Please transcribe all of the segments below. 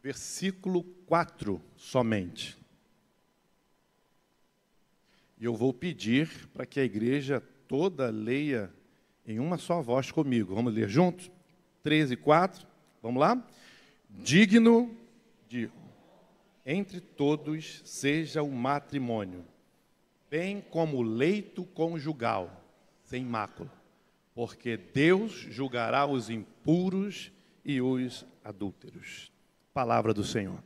versículo 4 somente. E eu vou pedir para que a igreja toda leia em uma só voz comigo. Vamos ler juntos? 13 e 4. Vamos lá? Digno de entre todos seja o matrimônio, bem como o leito conjugal, sem mácula, porque Deus julgará os impuros e os adúlteros. Palavra do Senhor.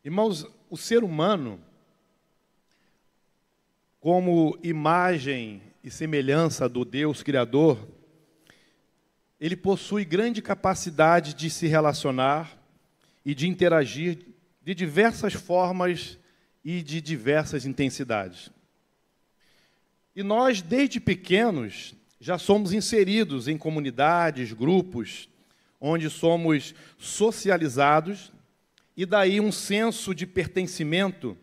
Irmãos, o ser humano, como imagem e semelhança do Deus Criador, ele possui grande capacidade de se relacionar e de interagir de diversas formas e de diversas intensidades. E nós, desde pequenos, já somos inseridos em comunidades, grupos, onde somos socializados, e daí um senso de pertencimento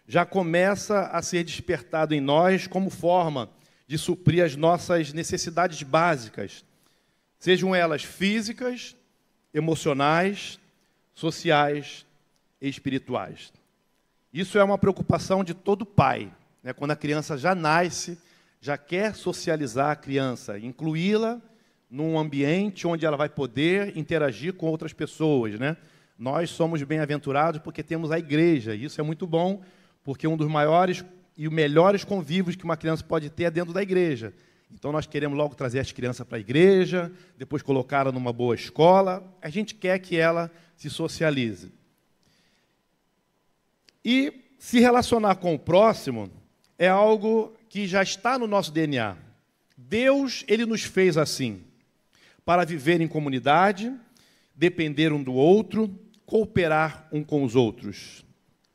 já começa a ser despertado em nós como forma de suprir as nossas necessidades básicas, sejam elas físicas, emocionais, sociais e espirituais. Isso é uma preocupação de todo pai, né? Quando a criança já nasce, já quer socializar a criança, incluí-la num ambiente onde ela vai poder interagir com outras pessoas, né? Nós somos bem-aventurados porque temos a igreja, e isso é muito bom, porque um dos maiores e os melhores convívios que uma criança pode ter é dentro da igreja. Então, nós queremos logo trazer as crianças para a igreja, depois colocá-la numa boa escola. A gente quer que ela se socialize. E se relacionar com o próximo é algo que já está no nosso DNA. Deus, ele nos fez assim, para viver em comunidade, depender um do outro, cooperar um com os outros.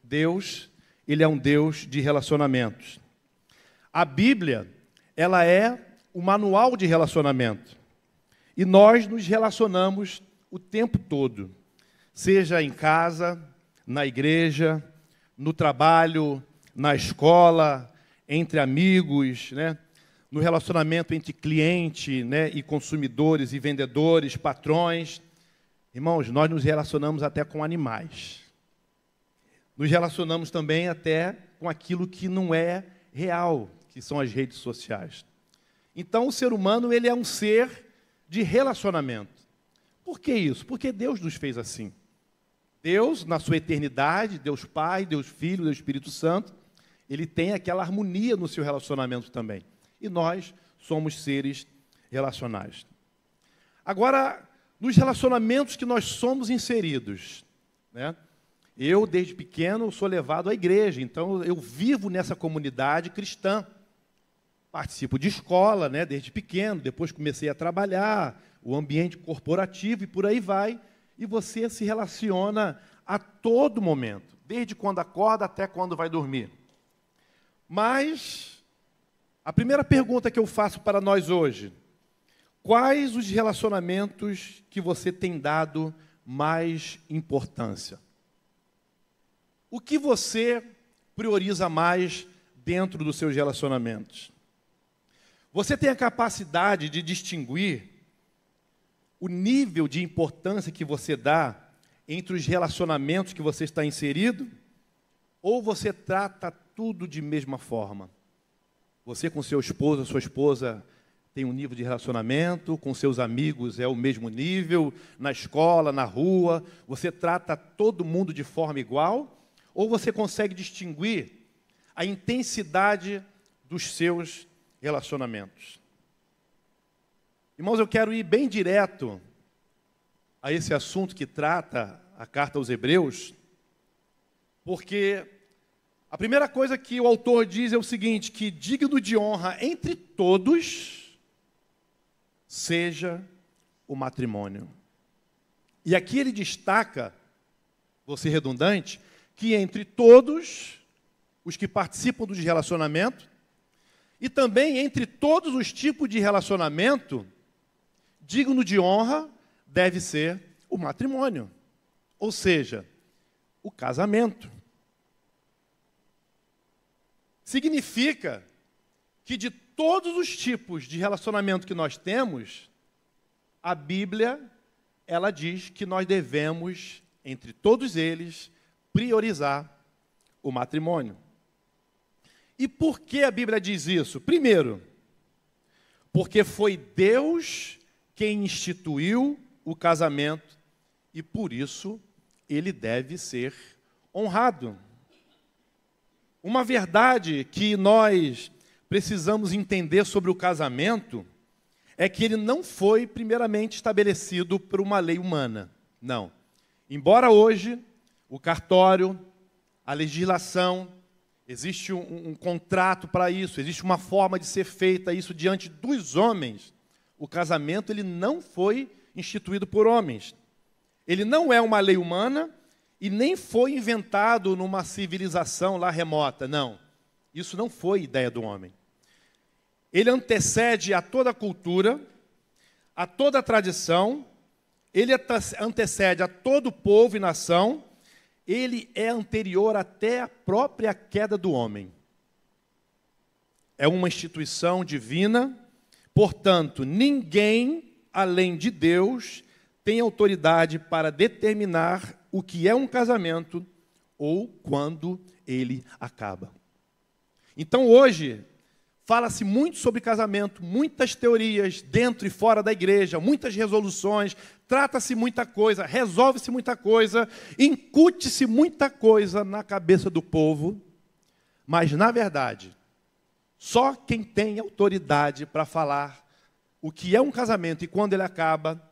Deus, ele é um Deus de relacionamentos. A Bíblia, ela é o manual de relacionamento. E nós nos relacionamos o tempo todo, seja em casa, na igreja, no trabalho, na escola, entre amigos, né? No relacionamento entre cliente, né, e consumidores e vendedores, patrões. Irmãos, nós nos relacionamos até com animais. Nos relacionamos também até com aquilo que não é real, que são as redes sociais. Então, o ser humano, ele é um ser de relacionamento. Por que isso? Porque Deus nos fez assim. Deus, na sua eternidade, Deus Pai, Deus Filho, Deus Espírito Santo, ele tem aquela harmonia no seu relacionamento também. E nós somos seres relacionais. Agora, nos relacionamentos que nós somos inseridos, né? Eu, desde pequeno, sou levado à igreja, então eu vivo nessa comunidade cristã. Participo de escola, né, desde pequeno, depois comecei a trabalhar, o ambiente corporativo e por aí vai, e você se relaciona a todo momento, desde quando acorda até quando vai dormir. Mas a primeira pergunta que eu faço para nós hoje: quais os relacionamentos que você tem dado mais importância? O que você prioriza mais dentro dos seus relacionamentos? Você tem a capacidade de distinguir o nível de importância que você dá entre os relacionamentos que você está inserido? Ou você trata tudo de mesma forma? Você com seu esposo, sua esposa tem um nível de relacionamento, com seus amigos é o mesmo nível, na escola, na rua, você trata todo mundo de forma igual? Ou você consegue distinguir a intensidade dos seus relacionamentos? Irmãos, eu quero ir bem direto a esse assunto que trata a carta aos Hebreus, porque a primeira coisa que o autor diz é o seguinte, que digno de honra entre todos seja o matrimônio. E aqui ele destaca, vou ser redundante, que entre todos os que participam do relacionamento, e também entre todos os tipos de relacionamento, digno de honra deve ser o matrimônio, ou seja, o casamento. Significa que de todos os tipos de relacionamento que nós temos, a Bíblia ela diz que nós devemos, entre todos eles, priorizar o matrimônio. E por que a Bíblia diz isso? Primeiro, porque foi Deus quem instituiu o casamento e, por isso, ele deve ser honrado. Uma verdade que nós precisamos entender sobre o casamento é que ele não foi primeiramente estabelecido por uma lei humana. Não. Embora hoje o cartório, a legislação, existe um contrato para isso, existe uma forma de ser feita isso diante dos homens, o casamento ele não foi instituído por homens. Ele não é uma lei humana e nem foi inventado numa civilização lá remota, não. Isso não foi ideia do homem. Ele antecede a toda a cultura, a toda a tradição, ele antecede a todo o povo e nação, ele é anterior até à própria queda do homem. É uma instituição divina, portanto, ninguém, além de Deus, tem autoridade para determinar o que é um casamento ou quando ele acaba. Então, hoje, fala-se muito sobre casamento, muitas teorias dentro e fora da igreja, muitas resoluções, trata-se muita coisa, resolve-se muita coisa, incute-se muita coisa na cabeça do povo, mas, na verdade, só quem tem autoridade para falar o que é um casamento e quando ele acaba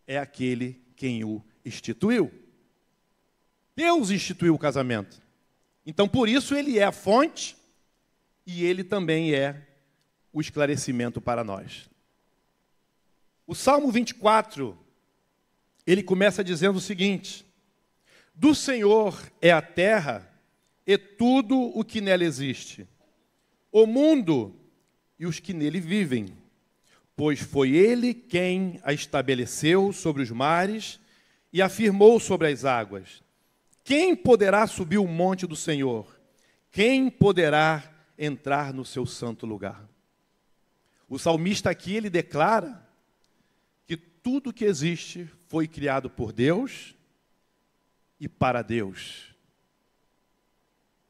é aquele quem o instituiu. Deus instituiu o casamento. Então, por isso, ele é a fonte e ele também é o esclarecimento para nós. O Salmo 24, ele começa dizendo o seguinte: do Senhor é a terra e tudo o que nela existe, o mundo e os que nele vivem, pois foi ele quem a estabeleceu sobre os mares e afirmou sobre as águas. Quem poderá subir o monte do Senhor? Quem poderá entrar no seu santo lugar? O salmista aqui, ele declara que tudo que existe foi criado por Deus e para Deus.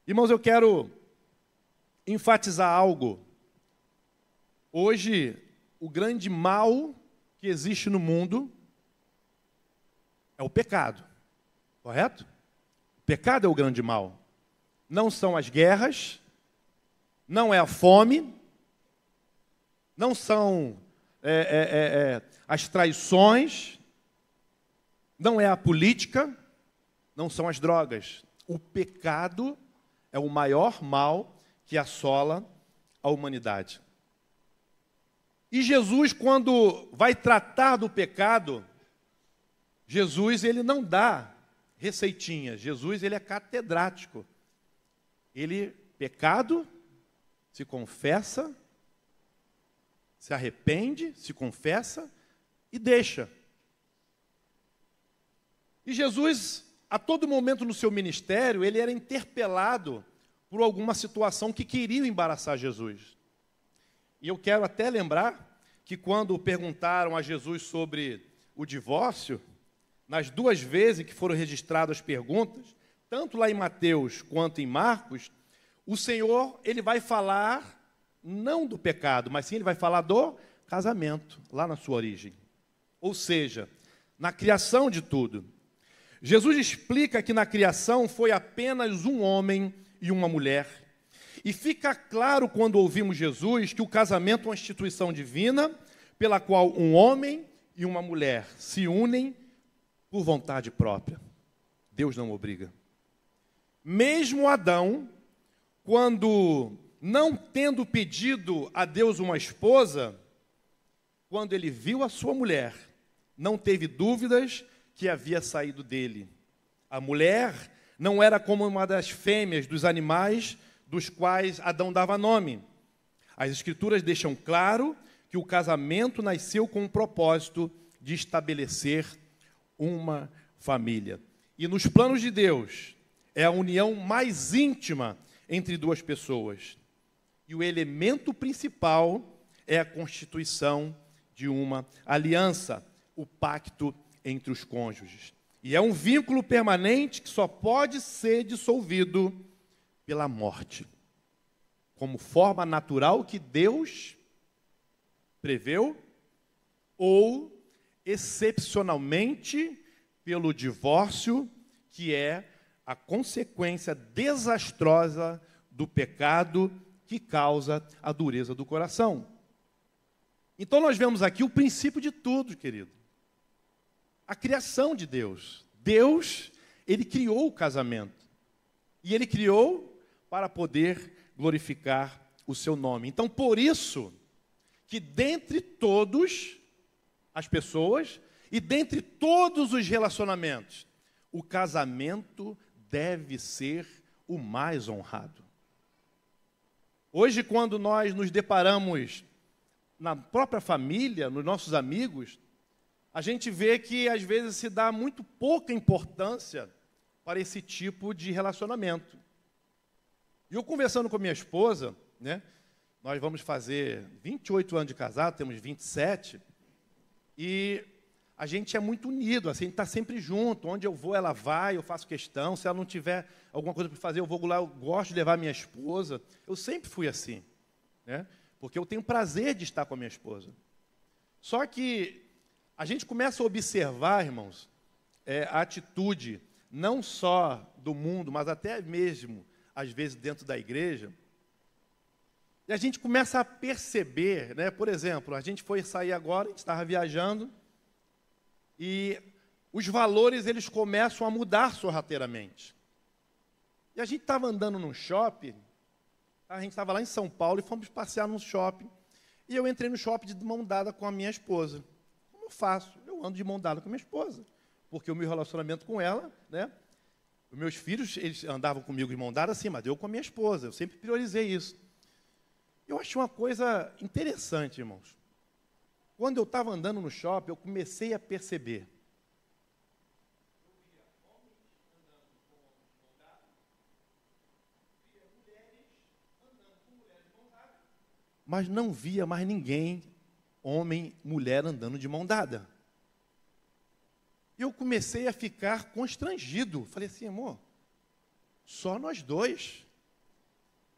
Irmãos, eu quero enfatizar algo. Hoje, o grande mal que existe no mundo é o pecado, correto? O pecado é o grande mal. Não são as guerras, não é a fome, não são as traições, não é a política, não são as drogas. O pecado é o maior mal que assola a humanidade. E Jesus, quando vai tratar do pecado, Jesus ele não dá receitinhas. Jesus ele é catedrático. Pecado, se confessa, se arrepende, se confessa e deixa. E Jesus, a todo momento no seu ministério, ele era interpelado por alguma situação que queria embaraçar Jesus. E eu quero até lembrar que quando perguntaram a Jesus sobre o divórcio, nas duas vezes que foram registradas as perguntas, tanto lá em Mateus quanto em Marcos, o Senhor ele vai falar não do pecado, mas sim ele vai falar do casamento, lá na sua origem. Ou seja, na criação de tudo. Jesus explica que na criação foi apenas um homem e uma mulher. E fica claro quando ouvimos Jesus que o casamento é uma instituição divina pela qual um homem e uma mulher se unem por vontade própria. Deus não obriga. Mesmo Adão, quando não tendo pedido a Deus uma esposa, quando ele viu a sua mulher, não teve dúvidas que havia saído dele. A mulher não era como uma das fêmeas dos animais dos quais Adão dava nome. As Escrituras deixam claro que o casamento nasceu com o propósito de estabelecer uma família. E nos planos de Deus, é a união mais íntima entre duas pessoas. E o elemento principal é a constituição de uma aliança, o pacto entre os cônjuges. E é um vínculo permanente que só pode ser dissolvido pela morte, como forma natural que Deus preveu, ou excepcionalmente pelo divórcio, que é a consequência desastrosa do pecado que causa a dureza do coração. Então nós vemos aqui o princípio de tudo, querido. A criação de Deus. Deus, ele criou o casamento. E ele criou para poder glorificar o seu nome. Então, por isso, que dentre todos as pessoas e dentre todos os relacionamentos, o casamento deve ser o mais honrado. Hoje, quando nós nos deparamos na própria família, nos nossos amigos, a gente vê que, às vezes, se dá muito pouca importância para esse tipo de relacionamento. E eu conversando com a minha esposa, né, nós vamos fazer 28 anos de casado, temos 27, e a gente é muito unido, assim, a gente está sempre junto. Onde eu vou, ela vai, eu faço questão. Se ela não tiver alguma coisa para fazer, eu vou lá, eu gosto de levar minha esposa. Eu sempre fui assim, né? Porque eu tenho prazer de estar com a minha esposa. Só que a gente começa a observar, irmãos, a atitude não só do mundo, mas até mesmo, às vezes, dentro da igreja. E a gente começa a perceber, né? Por exemplo, a gente foi sair agora, a gente estava viajando, e os valores eles começam a mudar sorrateiramente. E a gente estava andando num shopping, a gente estava lá em São Paulo e fomos passear num shopping. E eu entrei no shopping de mão dada com a minha esposa. Como eu faço? Eu ando de mão dada com a minha esposa. Porque o meu relacionamento com ela, né? Os meus filhos, eles andavam comigo de mão dada assim, mas eu com a minha esposa. Eu sempre priorizei isso. Eu achei uma coisa interessante, irmãos. Quando eu estava andando no shopping, eu comecei a perceber. Mas não via mais ninguém, homem, mulher, andando de mão dada. E eu comecei a ficar constrangido. Falei assim, amor, só nós dois.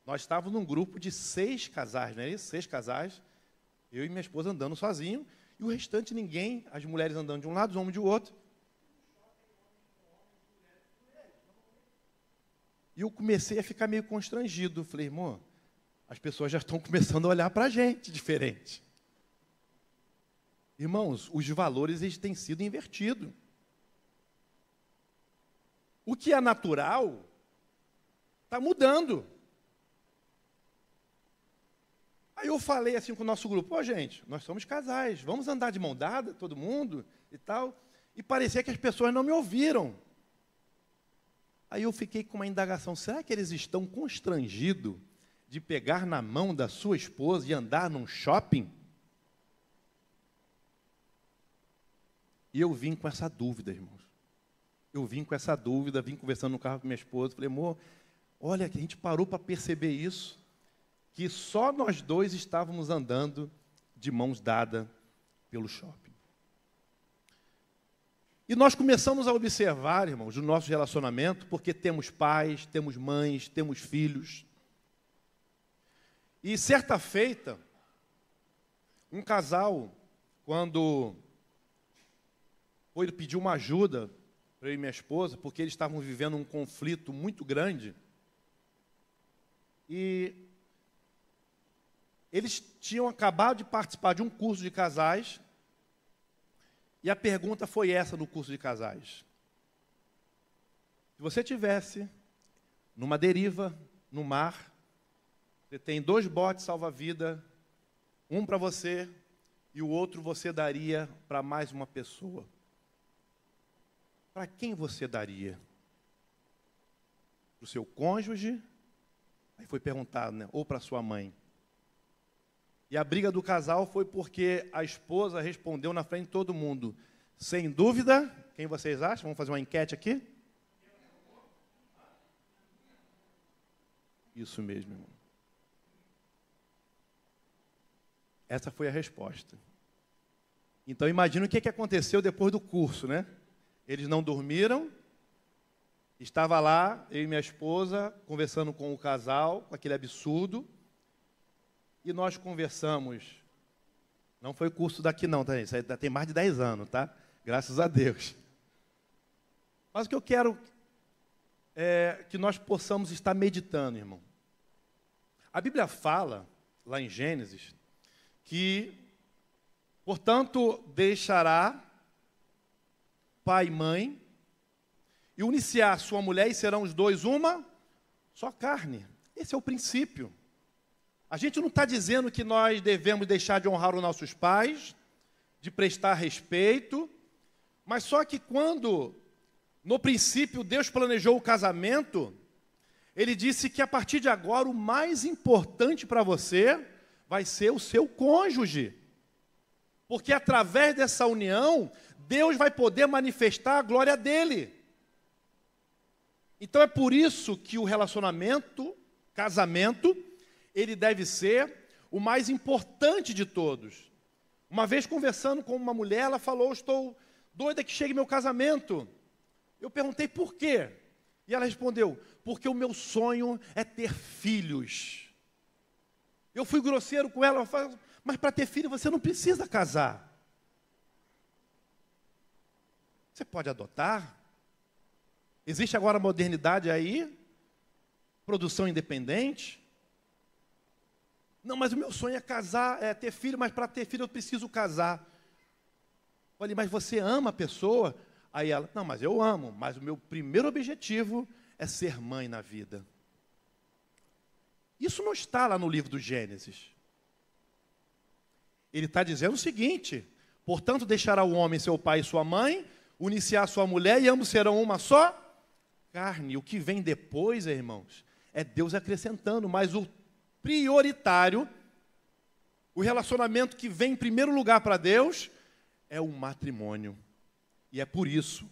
Nós estávamos num grupo de 6 casais, não é isso? 6 casais. Eu e minha esposa andando sozinho. E o restante ninguém, as mulheres andando de um lado, os homens de outro. E eu comecei a ficar meio constrangido. Falei, irmão, as pessoas já estão começando a olhar para a gente diferente. Irmãos, os valores eles têm sido invertidos. O que é natural está mudando. Aí eu falei assim com o nosso grupo, gente, nós somos casais, vamos andar de mão dada, todo mundo e tal. E parecia que as pessoas não me ouviram. Aí eu fiquei com uma indagação, será que eles estão constrangidos de pegar na mão da sua esposa e andar num shopping? E eu vim com essa dúvida, irmãos. Eu vim com essa dúvida, vim conversando no carro com minha esposa, falei, amor, olha, que a gente parou para perceber isso, que só nós dois estávamos andando de mãos dadas pelo shopping. E nós começamos a observar, irmãos, o nosso relacionamento, porque temos pais, temos mães, temos filhos. E certa feita, um casal, quando foi pedir uma ajuda para eu e minha esposa, porque eles estavam vivendo um conflito muito grande, e eles tinham acabado de participar de um curso de casais, e a pergunta foi essa no curso de casais. Se você tivesse numa deriva, no mar, você tem 2 botes salva-vida, um para você e o outro você daria para mais uma pessoa. Para quem você daria? Para o seu cônjuge? Aí foi perguntado, né? Ou para sua mãe? E a briga do casal foi porque a esposa respondeu na frente de todo mundo. Sem dúvida, quem vocês acham? Vamos fazer uma enquete aqui? Isso mesmo, irmão. Essa foi a resposta. Então, imagina o que aconteceu depois do curso, né? Eles não dormiram, estava lá, eu e minha esposa, conversando com o casal, com aquele absurdo, e nós conversamos. Não foi curso daqui não, tá, gente? Isso aí tem mais de 10 anos, tá? Graças a Deus. Mas o que eu quero é que nós possamos estar meditando, irmão. A Bíblia fala, lá em Gênesis, que, portanto, deixará pai e mãe, e unir-se a sua mulher, e serão os dois uma só carne. Esse é o princípio. A gente não está dizendo que nós devemos deixar de honrar os nossos pais, de prestar respeito, mas só que quando, no princípio, Deus planejou o casamento, Ele disse que a partir de agora o mais importante para você vai ser o seu cônjuge. Porque através dessa união, Deus vai poder manifestar a glória dEle. Então é por isso que o relacionamento, casamento, ele deve ser o mais importante de todos. Uma vez conversando com uma mulher, ela falou, estou doida que chegue meu casamento. Eu perguntei por quê? E ela respondeu, porque o meu sonho é ter filhos. Eu fui grosseiro com ela, falei, mas para ter filho você não precisa casar. Você pode adotar. Existe agora a modernidade aí, produção independente. Não, mas o meu sonho é casar, é ter filho, mas para ter filho eu preciso casar. Falei, mas você ama a pessoa? Aí ela, não, mas eu amo, mas o meu primeiro objetivo é ser mãe na vida. Isso não está lá no livro do Gênesis. Ele está dizendo o seguinte, portanto deixará o homem seu pai e sua mãe, unir-se a sua mulher e ambos serão uma só carne. O que vem depois, irmãos, é Deus acrescentando, mas o prioritário, o relacionamento que vem em primeiro lugar para Deus, é o matrimônio. E é por isso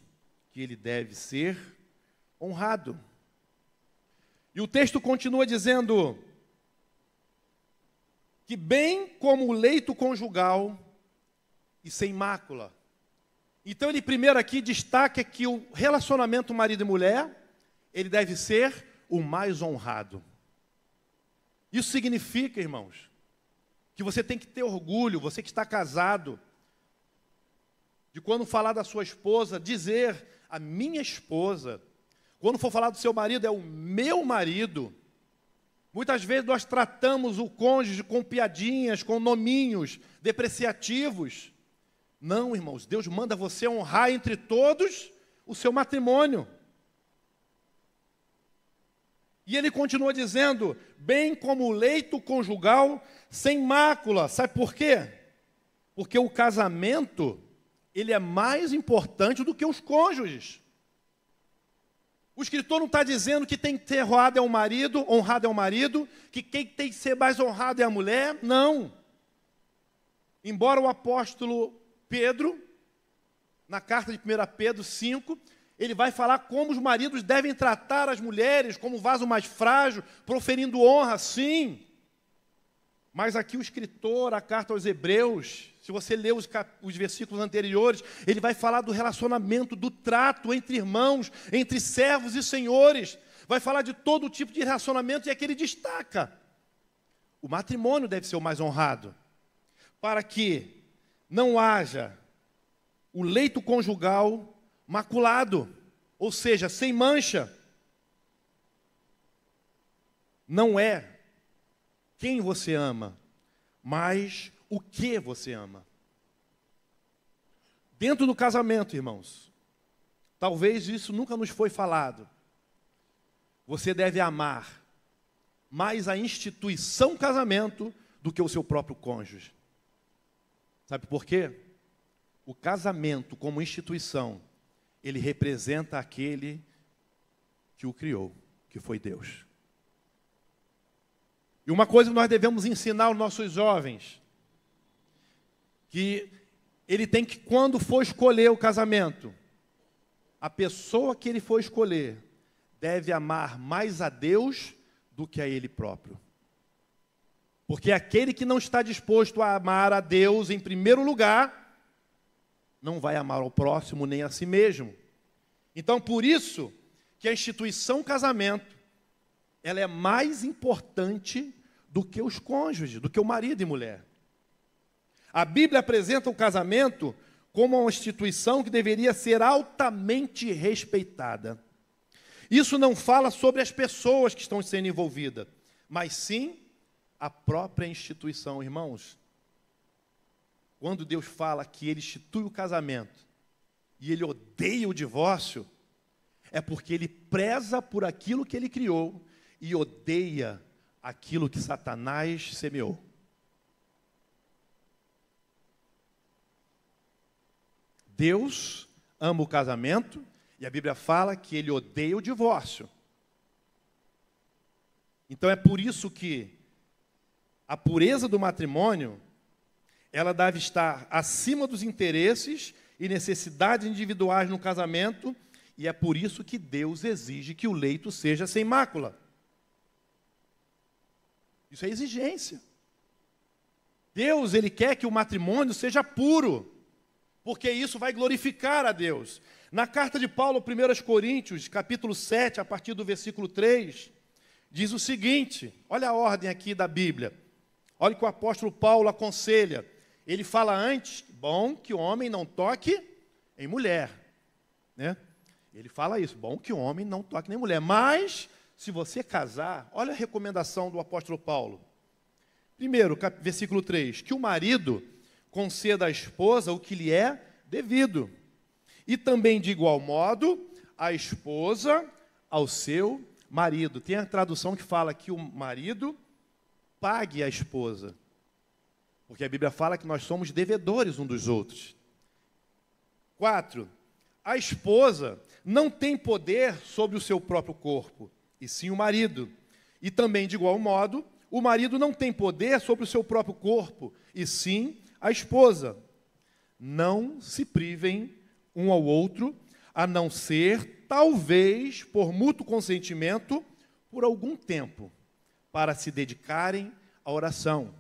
que ele deve ser honrado. E o texto continua dizendo que bem como o leito conjugal e sem mácula. Então ele primeiro aqui destaca que o relacionamento marido e mulher, ele deve ser o mais honrado. Isso significa, irmãos, que você tem que ter orgulho, você que está casado, de quando falar da sua esposa, dizer, a minha esposa. Quando for falar do seu marido, é o meu marido. Muitas vezes nós tratamos o cônjuge com piadinhas, com nominhos depreciativos. Não, irmãos, Deus manda você honrar entre todos o seu matrimônio. E ele continua dizendo, bem como o leito conjugal sem mácula. Sabe por quê? Porque o casamento, ele é mais importante do que os cônjuges. O escritor não está dizendo que tem que ser honrado é o marido, que quem tem que ser mais honrado é a mulher. Não. Embora o apóstolo Pedro, na carta de 1 Pedro 5, ele vai falar como os maridos devem tratar as mulheres, como o vaso mais frágil, proferindo honra, sim. Mas aqui o escritor, a carta aos Hebreus, se você ler os versículos anteriores, ele vai falar do relacionamento, do trato entre irmãos, entre servos e senhores. Vai falar de todo tipo de relacionamento e aqui ele destaca. O matrimônio deve ser o mais honrado, para que não haja o leito conjugal maculado, ou seja, sem mancha. Não é quem você ama, mas o que você ama. Dentro do casamento, irmãos, talvez isso nunca nos foi falado. Você deve amar mais a instituição casamento do que o seu próprio cônjuge. Sabe por quê? O casamento como instituição, ele representa aquele que o criou, que foi Deus. E uma coisa que nós devemos ensinar aos nossos jovens, que ele tem que, quando for escolher o casamento, a pessoa que ele for escolher deve amar mais a Deus do que a ele próprio. Porque aquele que não está disposto a amar a Deus em primeiro lugar, não vai amar ao próximo nem a si mesmo. Então, por isso que a instituição casamento, ela é mais importante do que os cônjuges, do que o marido e mulher. A Bíblia apresenta o casamento como uma instituição que deveria ser altamente respeitada. Isso não fala sobre as pessoas que estão sendo envolvidas, mas sim a própria instituição, irmãos. Quando Deus fala que Ele institui o casamento e Ele odeia o divórcio, é porque Ele preza por aquilo que Ele criou e odeia aquilo que Satanás semeou. Deus ama o casamento e a Bíblia fala que Ele odeia o divórcio. Então é por isso que a pureza do matrimônio, ela deve estar acima dos interesses e necessidades individuais no casamento, e é por isso que Deus exige que o leito seja sem mácula. Isso é exigência. Deus, Ele quer que o matrimônio seja puro, porque isso vai glorificar a Deus. Na carta de Paulo, 1 Coríntios, capítulo 7, a partir do versículo 3, diz o seguinte, olha a ordem aqui da Bíblia. Olha o que o apóstolo Paulo aconselha. Ele fala antes, bom que o homem não toque em mulher, né? Ele fala isso, bom que o homem não toque nem mulher. Mas, se você casar, olha a recomendação do apóstolo Paulo. Primeiro, versículo 3, que o marido conceda à esposa o que lhe é devido. E também, de igual modo, a esposa ao seu marido. Tem a tradução que fala que o marido pague a esposa. Porque a Bíblia fala que nós somos devedores uns dos outros. 4. A esposa não tem poder sobre o seu próprio corpo, e sim o marido. E também, de igual modo, o marido não tem poder sobre o seu próprio corpo, e sim a esposa. Não se privem um ao outro, a não ser, talvez, por mútuo consentimento, por algum tempo, para se dedicarem à oração.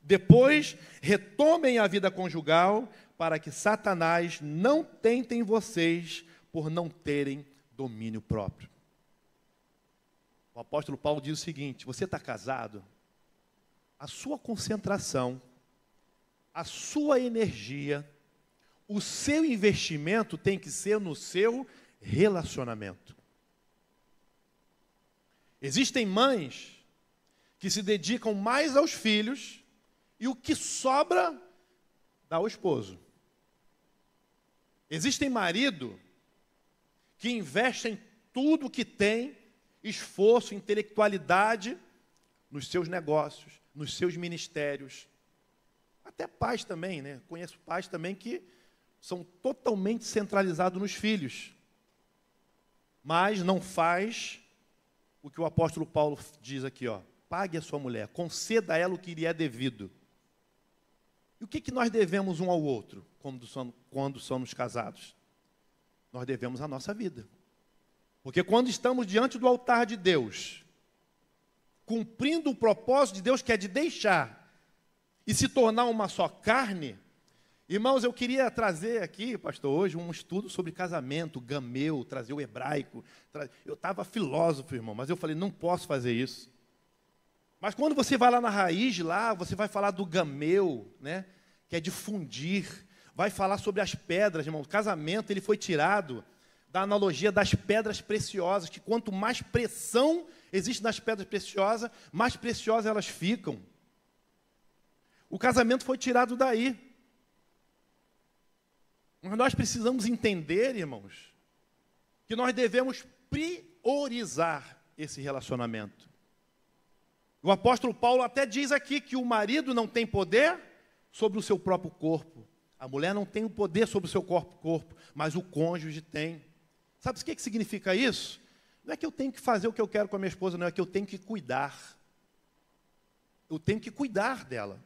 Depois, retomem a vida conjugal, para que Satanás não tente em vocês por não terem domínio próprio. O apóstolo Paulo diz o seguinte, você está casado? A sua concentração, a sua energia, o seu investimento tem que ser no seu relacionamento. Existem mães que se dedicam mais aos filhos e o que sobra dá ao esposo. Existem maridos que investem tudo que tem, esforço, intelectualidade, nos seus negócios, nos seus ministérios. Até pais também, né? Conheço pais também que são totalmente centralizados nos filhos. Mas não faz o que o apóstolo Paulo diz aqui, ó. Pague a sua mulher, conceda a ela o que lhe é devido. E o que nós devemos um ao outro quando somos casados? Nós devemos a nossa vida. Porque quando estamos diante do altar de Deus, cumprindo o propósito de Deus, que é de deixar e se tornar uma só carne, irmãos, eu queria trazer aqui, pastor, hoje um estudo sobre casamento, gameu, trazer o hebraico. Eu estava filósofo, irmão, mas eu falei, não posso fazer isso. Mas quando você vai lá na raiz, lá, você vai falar do gameu, né, que é de fundir, vai falar sobre as pedras, irmão. O casamento, ele foi tirado da analogia das pedras preciosas, que quanto mais pressão existe nas pedras preciosas, mais preciosas elas ficam. O casamento foi tirado daí. Mas nós precisamos entender, irmãos, que nós devemos priorizar esse relacionamento. O apóstolo Paulo até diz aqui que o marido não tem poder sobre o seu próprio corpo. A mulher não tem o poder sobre o seu corpo, mas o cônjuge tem. Sabe o que significa isso? Não é que eu tenho que fazer o que eu quero com a minha esposa, não, é que eu tenho que cuidar. Eu tenho que cuidar dela.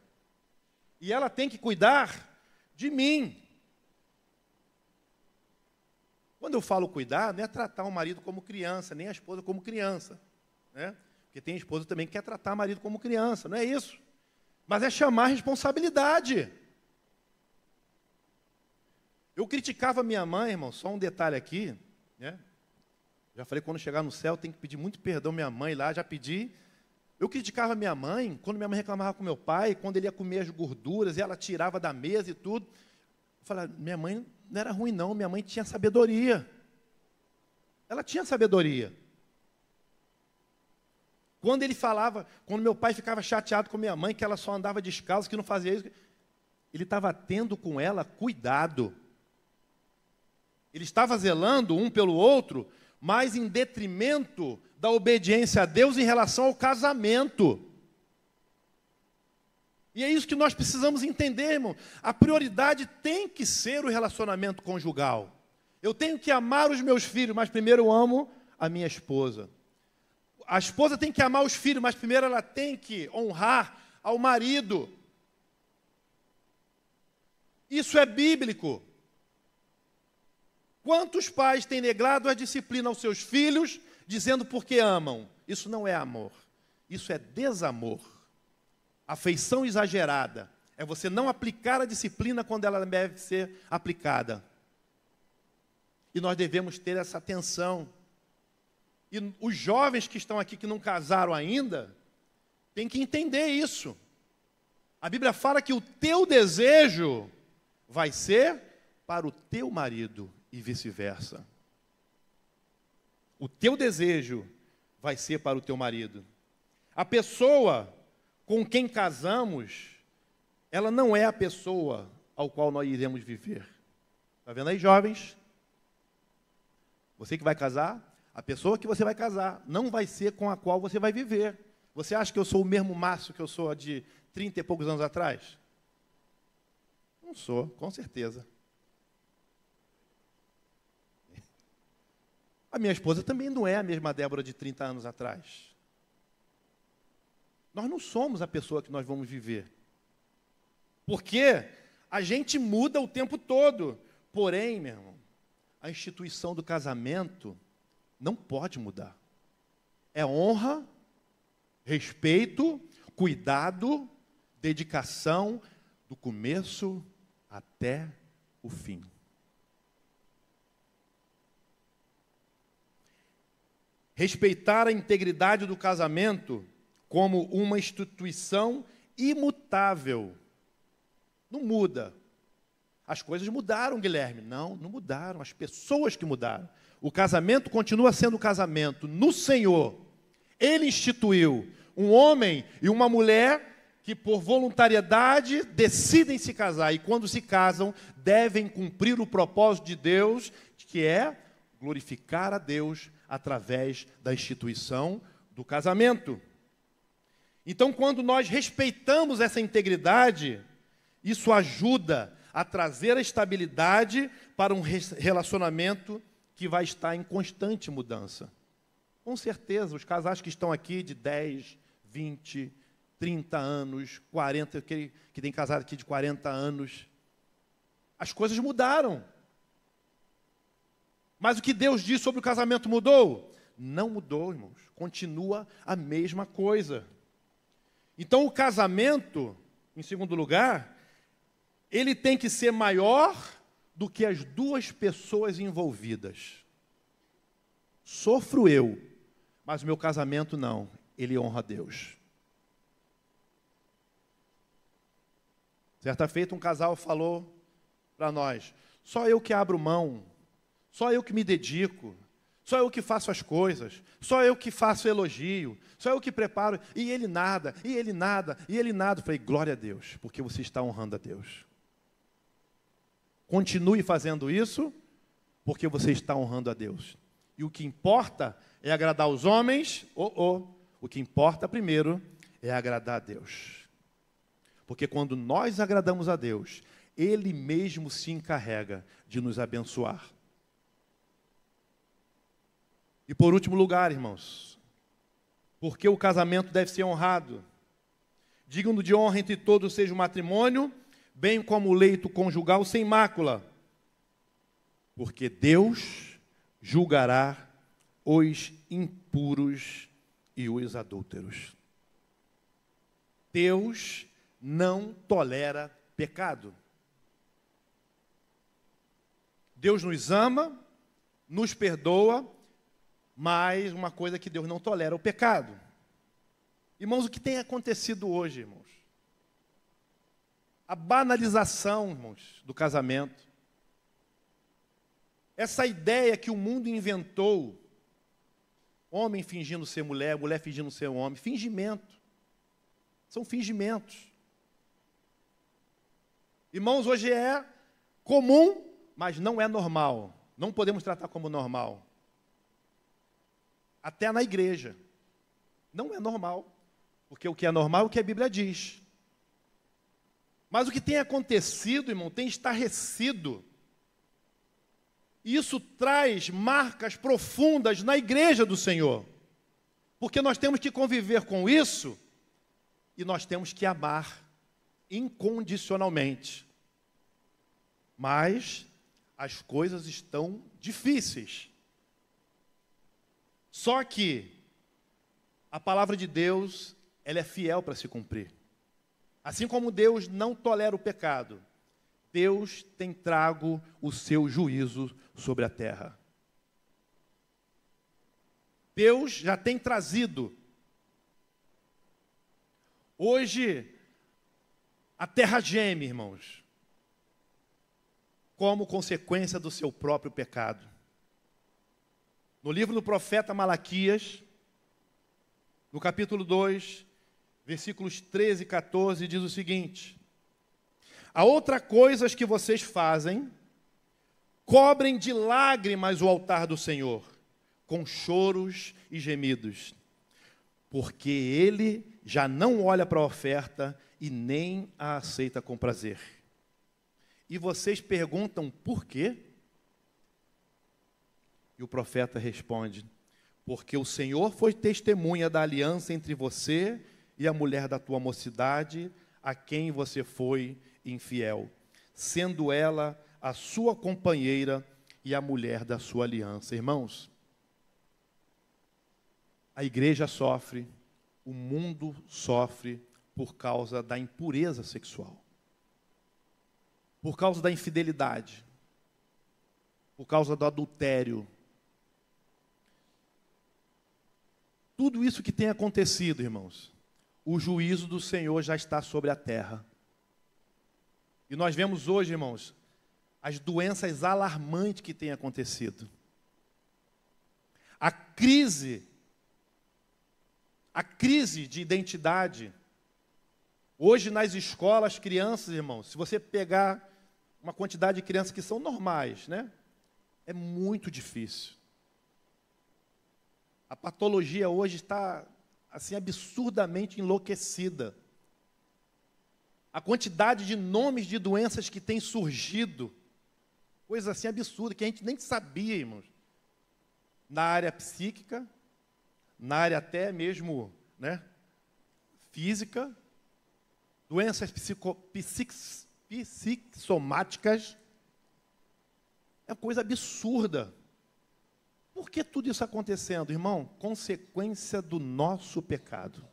E ela tem que cuidar de mim. Quando eu falo cuidar, não é tratar o marido como criança, nem a esposa como criança, né? Porque tem esposa também que quer tratar o marido como criança, não é isso. Mas é chamar a responsabilidade. Eu criticava minha mãe, irmão, só um detalhe aqui, né? Já falei, quando chegar no céu, tem que pedir muito perdão à minha mãe lá, já pedi. Eu criticava minha mãe, quando minha mãe reclamava com meu pai, quando ele ia comer as gorduras, e ela tirava da mesa e tudo. Eu falava, minha mãe não era ruim não, minha mãe tinha sabedoria. Ela tinha sabedoria. Quando ele falava, quando meu pai ficava chateado com minha mãe, que ela só andava descalço, que não fazia isso, ele estava tendo com ela cuidado. Ele estava zelando um pelo outro, mas em detrimento da obediência a Deus em relação ao casamento. E é isso que nós precisamos entender, irmão. A prioridade tem que ser o relacionamento conjugal. Eu tenho que amar os meus filhos, mas primeiro eu amo a minha esposa. A esposa tem que amar os filhos, mas primeiro ela tem que honrar ao marido. Isso é bíblico. Quantos pais têm negado a disciplina aos seus filhos, dizendo porque amam? Isso não é amor, isso é desamor. Afeição exagerada é você não aplicar a disciplina quando ela deve ser aplicada. E nós devemos ter essa atenção. E os jovens que estão aqui, que não casaram ainda, têm que entender isso. A Bíblia fala que o teu desejo vai ser para o teu marido e vice-versa. O teu desejo vai ser para o teu marido. A pessoa com quem casamos, ela não é a pessoa ao qual nós iremos viver. Está vendo aí, jovens? Você que vai casar, a pessoa que você vai casar não vai ser com a qual você vai viver. Você acha que eu sou o mesmo Márcio que eu sou de 30 e poucos anos atrás? Não sou, com certeza. A minha esposa também não é a mesma Débora de 30 anos atrás. Nós não somos a pessoa que nós vamos viver. Porque a gente muda o tempo todo. Porém, meu irmão, a instituição do casamento não pode mudar. É honra, respeito, cuidado, dedicação, do começo até o fim. Respeitar a integridade do casamento como uma instituição imutável. Não muda. As coisas mudaram, Guilherme. Não, não mudaram. As pessoas que mudaram. O casamento continua sendo casamento no Senhor. Ele instituiu um homem e uma mulher que, por voluntariedade, decidem se casar. E quando se casam, devem cumprir o propósito de Deus, que é glorificar a Deus através da instituição do casamento. Então, quando nós respeitamos essa integridade, isso ajuda a trazer a estabilidade para um relacionamento que vai estar em constante mudança. Com certeza, os casais que estão aqui de 10, 20, 30 anos, 40, que tem casado aqui de 40 anos, as coisas mudaram. Mas o que Deus diz sobre o casamento mudou? Não mudou, irmãos. Continua a mesma coisa. Então, o casamento, em segundo lugar, ele tem que ser maior do que as duas pessoas envolvidas. Sofro eu, mas o meu casamento não. Ele honra a Deus. Certa feita, um casal falou para nós, só eu que abro mão, só eu que me dedico, só eu que faço as coisas, só eu que faço elogio, só eu que preparo, e ele nada, e ele nada, e ele nada. Eu falei, glória a Deus, porque você está honrando a Deus. Continue fazendo isso, porque você está honrando a Deus. E o que importa é agradar os homens, o que importa primeiro é agradar a Deus. Porque quando nós agradamos a Deus, Ele mesmo se encarrega de nos abençoar. E por último lugar, irmãos, porque o casamento deve ser honrado. Digno de honra entre todos seja o matrimônio, bem como o leito conjugal sem mácula. Porque Deus julgará os impuros e os adúlteros. Deus não tolera pecado. Deus nos ama, nos perdoa, mas uma coisa que Deus não tolera, o pecado. Irmãos, o que tem acontecido hoje, irmãos? A banalização, irmãos, do casamento. Essa ideia que o mundo inventou, homem fingindo ser mulher, mulher fingindo ser homem, fingimento. São fingimentos. Irmãos, hoje é comum, mas não é normal. Não podemos tratar como normal. Até na igreja. Não é normal. Porque o que é normal é o que a Bíblia diz. Mas o que tem acontecido, irmão, tem estarrecido. E isso traz marcas profundas na igreja do Senhor. Porque nós temos que conviver com isso e nós temos que amar incondicionalmente. Mas as coisas estão difíceis. Só que a palavra de Deus, ela é fiel para se cumprir. Assim como Deus não tolera o pecado, Deus tem trago o seu juízo sobre a terra. Deus já tem trazido. Hoje, a terra geme, irmãos, como consequência do seu próprio pecado. No livro do profeta Malaquias, no capítulo 2, versículos 13 e 14, diz o seguinte: há outra coisa que vocês fazem, cobrem de lágrimas o altar do Senhor, com choros e gemidos, porque Ele já não olha para a oferta e nem a aceita com prazer. E vocês perguntam por quê? E o profeta responde: porque o Senhor foi testemunha da aliança entre você e a mulher da tua mocidade, a quem você foi infiel, sendo ela a sua companheira e a mulher da sua aliança. Irmãos, a igreja sofre, o mundo sofre por causa da impureza sexual, por causa da infidelidade, por causa do adultério. Tudo isso que tem acontecido, irmãos, o juízo do Senhor já está sobre a terra. E nós vemos hoje, irmãos, as doenças alarmantes que têm acontecido. A crise de identidade. Hoje nas escolas, crianças, irmãos, se você pegar uma quantidade de crianças que são normais, né? É muito difícil. A patologia hoje está, assim, absurdamente enlouquecida. A quantidade de nomes de doenças que tem surgido, coisa assim absurda, que a gente nem sabia, irmãos. Na área psíquica, na área até mesmo, né, física, doenças psicossomáticas, é coisa absurda. Por que tudo isso acontecendo, irmão? Consequência do nosso pecado.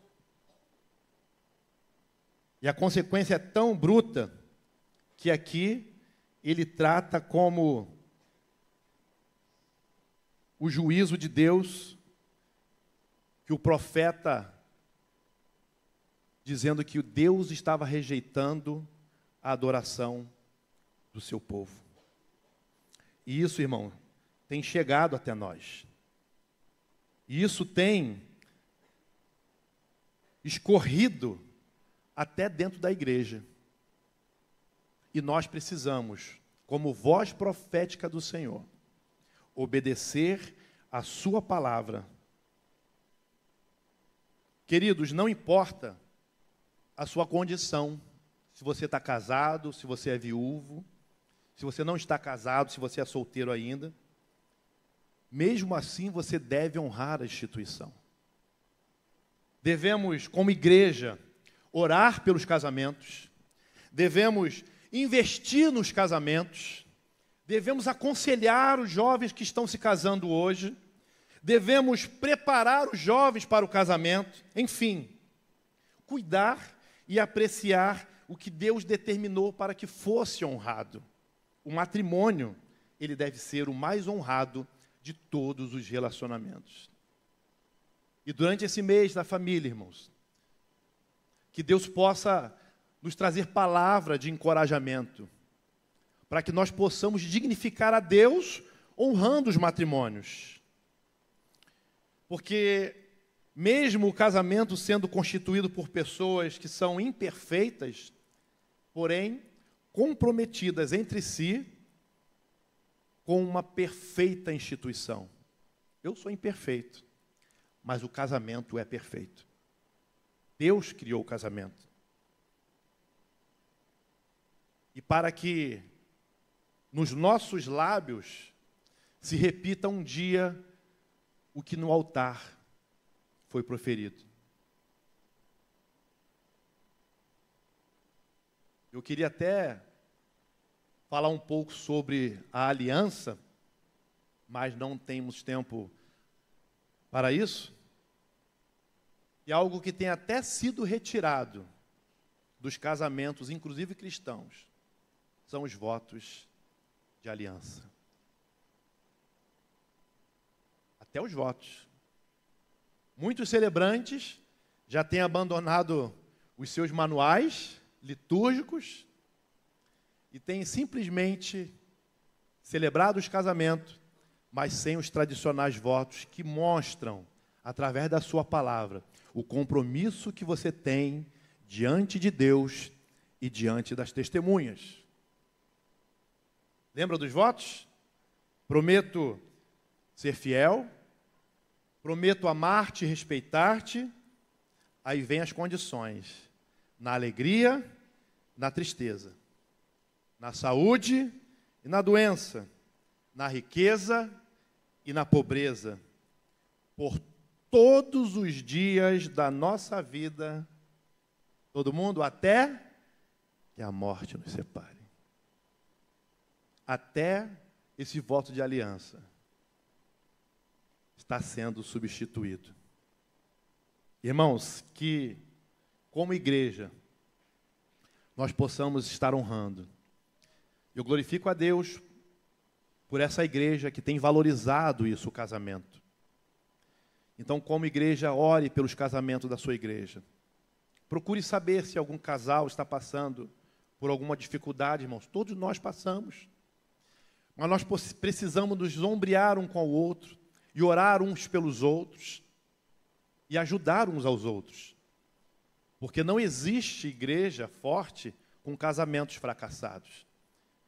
E a consequência é tão bruta que aqui ele trata como o juízo de Deus, que o profeta dizendo que Deus estava rejeitando a adoração do seu povo. E isso, irmão, tem chegado até nós. E isso tem escorrido até dentro da igreja. E nós precisamos, como voz profética do Senhor, obedecer a sua palavra. Queridos, não importa a sua condição, se você está casado, se você é viúvo, se você não está casado, se você é solteiro ainda, mesmo assim você deve honrar a instituição. Devemos, como igreja, orar pelos casamentos, devemos investir nos casamentos, devemos aconselhar os jovens que estão se casando hoje, devemos preparar os jovens para o casamento, enfim, cuidar e apreciar o que Deus determinou para que fosse honrado. O matrimônio ele deve ser o mais honrado de todos os relacionamentos. E durante esse mês da família, irmãos, que Deus possa nos trazer palavra de encorajamento, para que nós possamos dignificar a Deus honrando os matrimônios. Porque mesmo o casamento sendo constituído por pessoas que são imperfeitas, porém comprometidas entre si com uma perfeita instituição. Eu sou imperfeito, mas o casamento é perfeito. Deus criou o casamento. E para que nos nossos lábios se repita um dia o que no altar foi proferido. Eu queria até falar um pouco sobre a aliança, mas não temos tempo para isso. E algo que tem até sido retirado dos casamentos, inclusive cristãos, são os votos de aliança. Até os votos. Muitos celebrantes já têm abandonado os seus manuais litúrgicos e têm simplesmente celebrado os casamentos, mas sem os tradicionais votos que mostram, através da sua palavra, o compromisso que você tem diante de Deus e diante das testemunhas. Lembra dos votos? Prometo ser fiel, prometo amar-te e respeitar-te. Aí vem as condições: na alegria, na tristeza, na saúde e na doença, na riqueza e na pobreza, por todos os dias da nossa vida, todo mundo, até que a morte nos separe. Até esse voto de aliança está sendo substituído. Irmãos, que como igreja nós possamos estar honrando. Eu glorifico a Deus por essa igreja que tem valorizado isso, o casamento. Então, como igreja, ore pelos casamentos da sua igreja. Procure saber se algum casal está passando por alguma dificuldade, irmãos. Todos nós passamos. Mas nós precisamos nos ombrear um com o outro e orar uns pelos outros e ajudar uns aos outros. Porque não existe igreja forte com casamentos fracassados.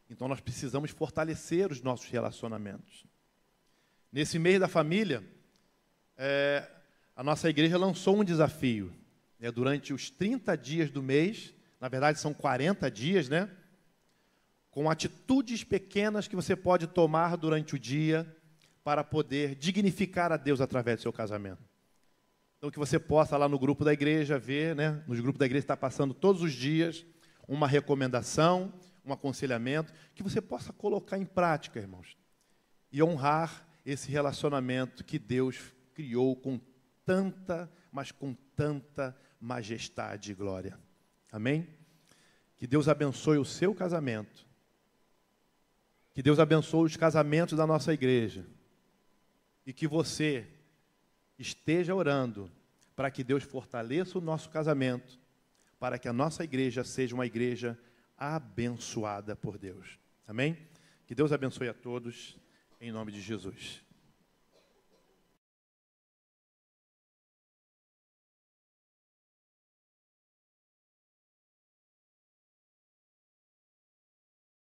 Então nós precisamos fortalecer os nossos relacionamentos. Nesse mês da família, a nossa igreja lançou um desafio. Durante os 30 dias do mês, na verdade são 40 dias, né? Com atitudes pequenas que você pode tomar durante o dia para poder dignificar a Deus através do seu casamento. Então, que você possa lá no grupo da igreja ver, né? Nos grupos da igreja está passando todos os dias uma recomendação, um aconselhamento, que você possa colocar em prática, irmãos, e honrar esse relacionamento que Deus criou com tanta, mas com tanta majestade e glória. Amém? Que Deus abençoe o seu casamento. Que Deus abençoe os casamentos da nossa igreja. E que você esteja orando para que Deus fortaleça o nosso casamento, para que a nossa igreja seja uma igreja abençoada por Deus. Amém? Que Deus abençoe a todos, em nome de Jesus.